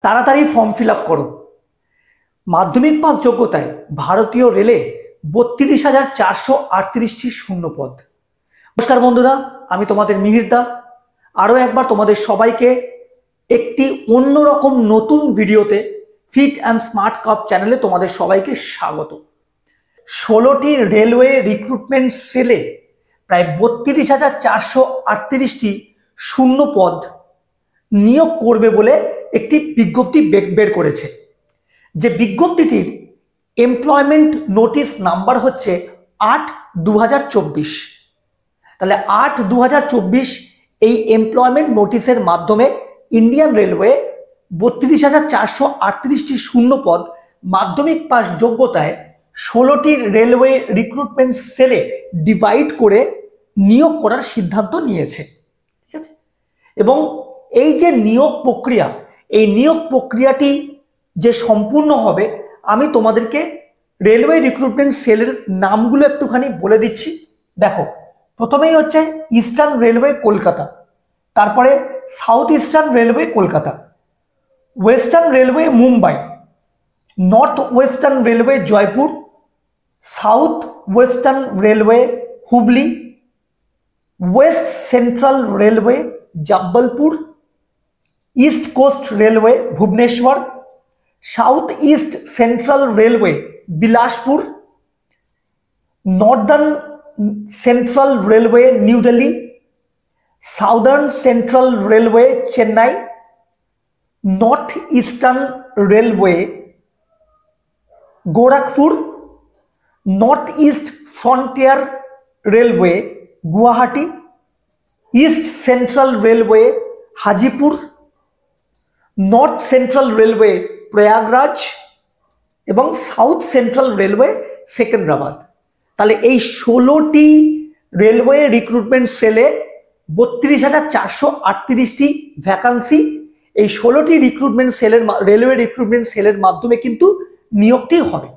তাড়াতাড়ি form fill up করো। মাধ্যমিক পাস যোগ্যতায় ভারতীয় রেলে 32,438টি শূন্যপদ। নমস্কার বন্ধুরা, আমি তোমাদের মিহিরদা আরও একবার তোমাদের সবাইকে একটি অন্যরকম নতুন ভিডিওতে ফিট অ্যান্ড স্মার্ট কাপ চ্যানেলে তোমাদের সবাইকে স্বাগত। 16টি রেলওয়ে রিক্রুটমেন্ট সেলে প্রায় 32,438টি শূন্যপদ নিয়োগ করবে বলে একটি বিজ্ঞপ্তি বের করেছে। যে বিজ্ঞপ্তিটির এমপ্লয়মেন্ট নোটিশ নাম্বার হচ্ছে 8/2024। তাহলে 8/2024 এই এমপ্লয়মেন্ট নোটিশের মাধ্যমে ইন্ডিয়ান রেলওয়ে 32,438টি শূন্যপদ মাধ্যমিক পাস যোগ্যতায় 16টি রেলওয়ে রিক্রুটমেন্ট সেলে ডিভাইড করে নিয়োগ করার সিদ্ধান্ত নিয়েছে। ঠিক আছে, এবং এই যে নিয়োগ প্রক্রিয়া, এই নিয়োগ প্রক্রিয়াটি যে সম্পূর্ণ হবে, আমি তোমাদেরকে রেলওয়ে রিক্রুটমেন্ট সেলের নামগুলো একটুখানি বলে দিচ্ছি। দেখো, প্রথমেই হচ্ছে ইস্টার্ন রেলওয়ে কলকাতা, তারপরে south eastern railway Kolkata, western railway Mumbai, north western railway Jaipur, south western railway Hubli, west central railway Jabalpur, east coast railway Bhubaneswar, south east central railway Bilaspur, northern central railway new Delhi, southern central railway Chennai, north eastern railway Gorakhpur, north east frontier railway Guwahati, east central railway Hajipur, north central railway Prayagraj এবং south central railway Secunderabad. তাহলে এই 16টি railway recruitment সেলে 32,438টি vacancy, এই 16টি recruitment সেলের railway recruitment সেলের মাধ্যমে কিন্তু নিয়োগটি হবে।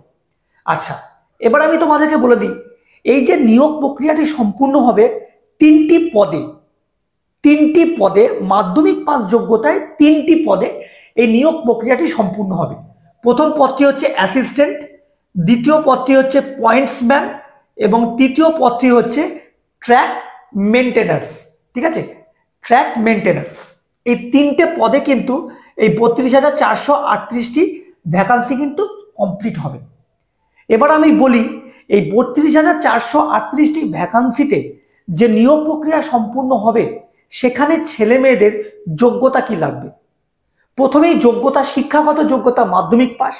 আচ্ছা, এবার আমি তোমাদেরকে বলে দিই, এই যে নিয়োগ প্রক্রিয়াটি সম্পূর্ণ হবে তিনটি পদে মাধ্যমিক পাস যোগ্যতায় 3টি পদে এই নিয়োগ প্রক্রিয়াটি সম্পূর্ণ হবে। প্রথম পদটি হচ্ছে অ্যাসিস্ট্যান্ট, দ্বিতীয় পদটি হচ্ছে পয়েন্টসম্যান এবং তৃতীয় পদটি হচ্ছে ট্র্যাক মেনটেন্যান্স। ঠিক আছে, ট্র্যাক মেনটেন্যান্স, এই 3টে পদে কিন্তু এই 32,438টি ভ্যাকান্সি কিন্তু কমপ্লিট হবে। এবার আমি বলি, এই 32,438টি ভ্যাকান্সিতে যে নিয়োগ প্রক্রিয়া সম্পূর্ণ হবে সেখানে ছেলে মেয়েদের যোগ্যতা কি লাগবে। প্রথমেই যোগ্যতা, শিক্ষাগত যোগ্যতা মাধ্যমিক পাস।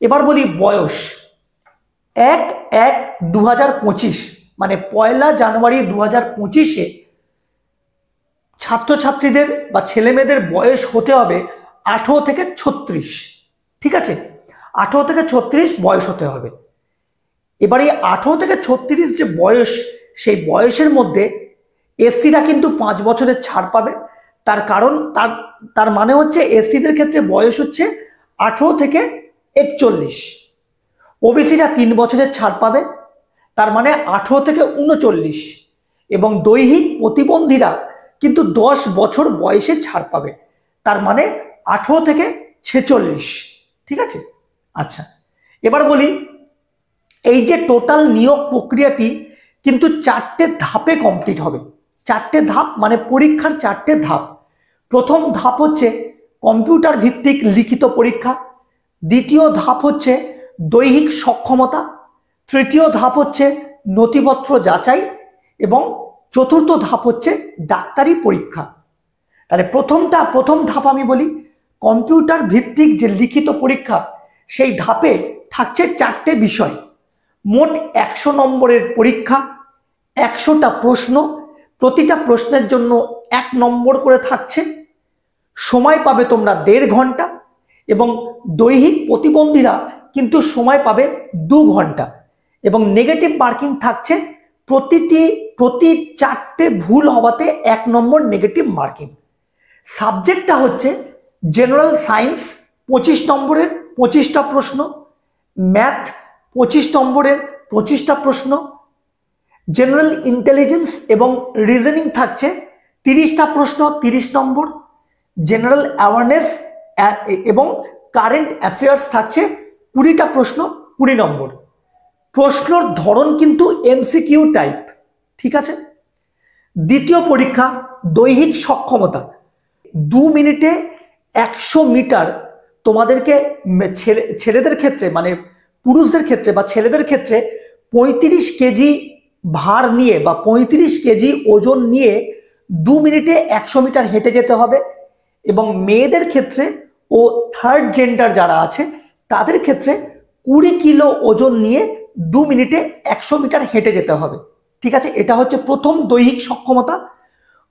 এবার বলি বয়স, 1/1/2025 মানে 1 জানুয়ারি 2025-এ ছাত্রছাত্রীদের বা ছেলে মেয়েদের বয়স হতে হবে 18 থেকে 36। ঠিক আছে, 18 থেকে 36 বয়স হতে হবে। এবার এই 18 থেকে 36 যে বয়স, সেই বয়সের মধ্যে এসসিরা কিন্তু 5 বছরের ছাড় পাবে। তার কারণ তার মানে হচ্ছে এসসিদের ক্ষেত্রে বয়স হচ্ছে 18 থেকে 41, ওবিসিরা 3 বছরের ছাড় পাবে, তার মানে 18 থেকে 39, এবং দৈহিক প্রতিবন্ধীরা কিন্তু 10 বছর বয়সে ছাড় পাবে, তার মানে 18 থেকে 46। ঠিক আছে, আচ্ছা এবার বলি, এই যে টোটাল নিয়োগ প্রক্রিয়াটি কিন্তু 4টে ধাপে কমপ্লিট হবে। 4টে ধাপ মানে পরীক্ষার 4টে ধাপ। প্রথম ধাপ হচ্ছে কম্পিউটার ভিত্তিক লিখিত পরীক্ষা, দ্বিতীয় ধাপ হচ্ছে দৈহিক সক্ষমতা, তৃতীয় ধাপ হচ্ছে নথিপত্র যাচাই এবং চতুর্থ ধাপ হচ্ছে ডাক্তারি পরীক্ষা। তাহলে প্রথম ধাপ আমি বলি, কম্পিউটার ভিত্তিক যে লিখিত পরীক্ষা, সেই ধাপে থাকছে 4টে বিষয়। মোট 100 নম্বরের পরীক্ষা, 100টা প্রশ্ন, প্রতিটা প্রশ্নের জন্য 1 নম্বর করে থাকছে, সময় পাবে তোমরা 1.5 ঘন্টা, এবং দৈহিক প্রতিবন্ধীরা কিন্তু সময় পাবে 2 ঘন্টা, এবং নেগেটিভ মার্কিং থাকছে প্রতি 4টে ভুল হওয়াতে 1 নম্বর নেগেটিভ মার্কিং। সাবজেক্টটা হচ্ছে জেনারেল সায়েন্স 25 নম্বরের 25টা প্রশ্ন, ম্যাথ 25 নম্বরের 25টা প্রশ্ন, জেনারেল ইন্টেলিজেন্স এবং রিজনিং থাকছে 30টা প্রশ্ন 30 নম্বর, জেনারেল অ্যাওয়ারনেস এবং কারেন্ট অ্যাফেয়ার্স থাকছে 20টা প্রশ্ন, 20 নম্বর। প্রশ্নর ধরন কিন্তু এমসিকিউ টাইপ, ঠিক আছে। দ্বিতীয় পরীক্ষা দৈহিক সক্ষমতা, 2 মিনিটে 100 মিটার তোমাদেরকে ছেলেদের ক্ষেত্রে মানে পুরুষদের ক্ষেত্রে বা ছেলেদের ক্ষেত্রে 35 কেজি ভার নিয়ে বা 35 কেজি ওজন নিয়ে 2 মিনিটে 100 মিটার হেঁটে যেতে হবে। এবং মেয়েদের ক্ষেত্রে ও থার্ড জেন্ডার যারা আছে তাদের ক্ষেত্রে 20 কিলো ওজন নিয়ে 2 মিনিটে 100 মিটার হেঁটে যেতে হবে, ঠিক আছে। এটা হচ্ছে প্রথম দৈহিক সক্ষমতা।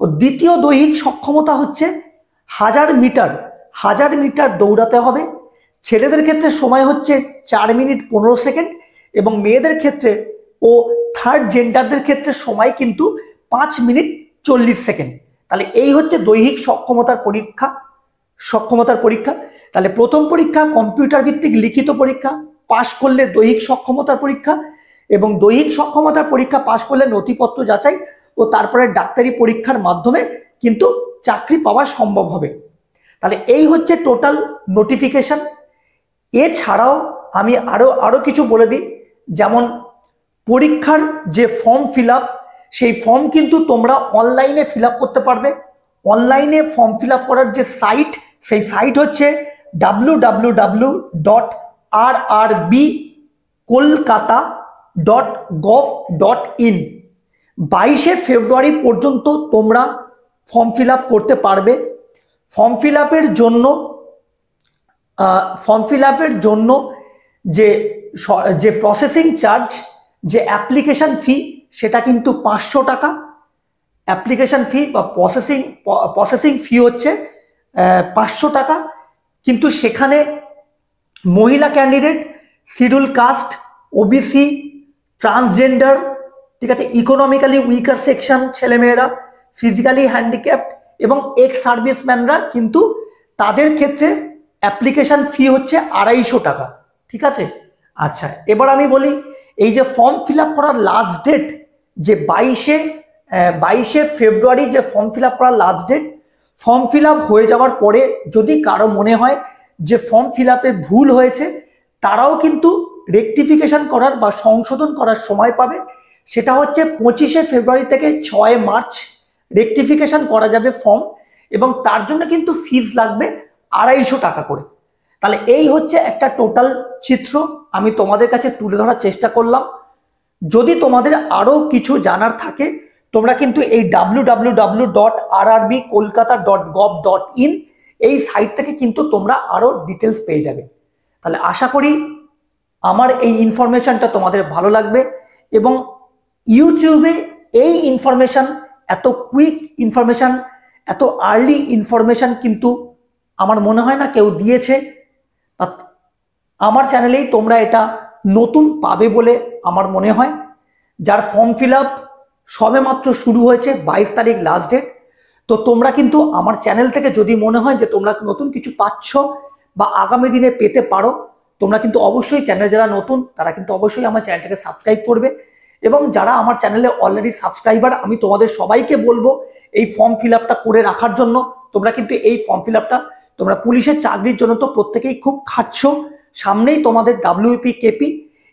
ও দ্বিতীয় দৈহিক সক্ষমতা হচ্ছে 1000 মিটার দৌড়াতে হবে। ছেলেদের ক্ষেত্রে সময় হচ্ছে 4 মিনিট 15 সেকেন্ড এবং মেয়েদের ক্ষেত্রে ও থার্ড জেন্ডারদের ক্ষেত্রে সময় কিন্তু 5 মিনিট 40 সেকেন্ড। তাহলে এই হচ্ছে দৈহিক সক্ষমতার পরীক্ষা। তাহলে প্রথম পরীক্ষা কম্পিউটার ভিত্তিক লিখিত পরীক্ষা, পাশ করলে দৈহিক সক্ষমতার পরীক্ষা, এবং দৈহিক সক্ষমতার পরীক্ষা পাশ করলে নথিপত্র যাচাই ও তারপরে ডাক্তারি পরীক্ষার মাধ্যমে কিন্তু চাকরি পাওয়া সম্ভব হবে। তাহলে এই হচ্ছে টোটাল নোটিফিকেশন। এছাড়াও আমি আরো কিছু বলে দিই, যেমন পরীক্ষার যে ফর্ম ফিল আপ, সেই ফর্ম কিন্তু তোমরা অনলাইনে ফিল আপ করতে পারবে। অনলাইনে ফর্ম ফিল আপ করার যে সাইট, সেই সাইট হচ্ছে www.rrbkolkata.gov.in। 22শে ফেব্রুয়ারি পর্যন্ত তোমরা ফর্ম ফিল আপ করতে পারবে। ফর্ম ফিল আপের জন্য যে প্রসেসিং চার্জ, যে অ্যাপ্লিকেশন ফি, সেটা কিন্তু 500 টাকা। অ্যাপ্লিকেশন ফি বা প্রসেসিং ফি হচ্ছে 500 টাকা। কিন্তু সেখানে মহিলা candidate, scheduled caste, OBC, transgender, ঠিক আছে, ইকোনমিক্যালি উইকার সেকশন ছেলেমেয়েরা, ফিজিক্যালি হ্যান্ডিক্যাপড এবং এক্স সার্ভিসম্যানরা কিন্তু তাদের ক্ষেত্রে অ্যাপ্লিকেশন ফি হচ্ছে 250 টাকা, ঠিক আছে। আচ্ছা, এবার আমি বলি এই যে ফর্ম ফিল আপ করার লাস্ট ডেট, যে 22শে ফেব্রুয়ারি যে ফর্ম ফিল আপ করার last date, form fill up হয়ে যাওয়ার পরে যদি কারো মনে হয় যে ফর্ম ফিল আপে ভুল হয়েছে, তারাও কিন্তু রেকটিফিকেশন করার বা সংশোধন করার সময় পাবে। সেটা হচ্ছে 25শে ফেব্রুয়ারি থেকে 6 মার্চ রেকটিফিকেশন করা যাবে ফর্ম, এবং তার জন্য কিন্তু ফিজ লাগবে 250 টাকা করে। তাহলে এই হচ্ছে একটা টোটাল চিত্র আমি তোমাদের কাছে তুলে ধরার চেষ্টা করলাম। যদি তোমাদের আরো কিছু জানার থাকে, তোমরা কিন্তু এই www.rrbkolkata.gov.in এই সাইট থেকে কিন্তু তোমরা আরো ডিটেলস পেয়ে যাবে। তাহলে আশা করি আমার এই ইনফরমেশনটা তোমাদের ভালো লাগবে, এবং ইউটিউবে এই ইনফরমেশন, এত কুইক ইনফরমেশন, এত আর্লি ইনফরমেশন কিন্তু আমার মনে হয় না কেউ দিয়েছে। আমার চ্যানেলেই তোমরা এটা নতুন পাবে বলে আমার মনে হয়। যার ফর্ম ফিল আপ সবেমাত্র শুরু হয়েছে, 22 তারিখ লাস্ট ডেট। তো তোমরা কিন্তু আমার চ্যানেল থেকে যদি মনে হয় যে তোমরা নতুন কিছু পাচ্ছ বা আগামী দিনে পেতে পারো, তোমরা কিন্তু অবশ্যই চ্যানেল যারা নতুন তারা কিন্তু অবশ্যই আমার চ্যানেলটাকে সাবস্ক্রাইব করবে, এবং যারা আমার চ্যানেলে অলরেডি সাবস্ক্রাইবার, আমি তোমাদের সবাইকে বলবো এই ফর্ম ফিল আপটা করে রাখার জন্য। তোমরা কিন্তু এই ফর্ম ফিল আপটা তোমরা পুলিশের চাকরির জন্য তো প্রত্যেকেই খুব খাটছ, সামনেই তোমাদের WP KP,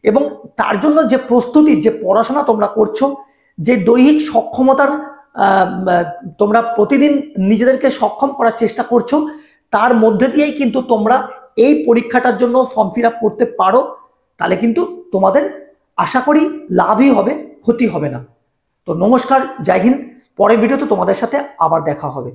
এবং তার জন্য যে প্রস্তুতি, যে পড়াশোনা তোমরা করছো, যে দৈহিক সক্ষমতার তোমরা প্রতিদিন নিজেদেরকে সক্ষম করার চেষ্টা করছো, তার মধ্যে দিয়েই কিন্তু তোমরা এই পরীক্ষাটার জন্য ফর্ম ফিল আপ করতে পারো। তাহলে কিন্তু তোমাদের আশা করি লাভই হবে, ক্ষতি হবে না। তো নমস্কার, জয় হিন্দ। পরের ভিডিওতে তোমাদের সাথে আবার দেখা হবে।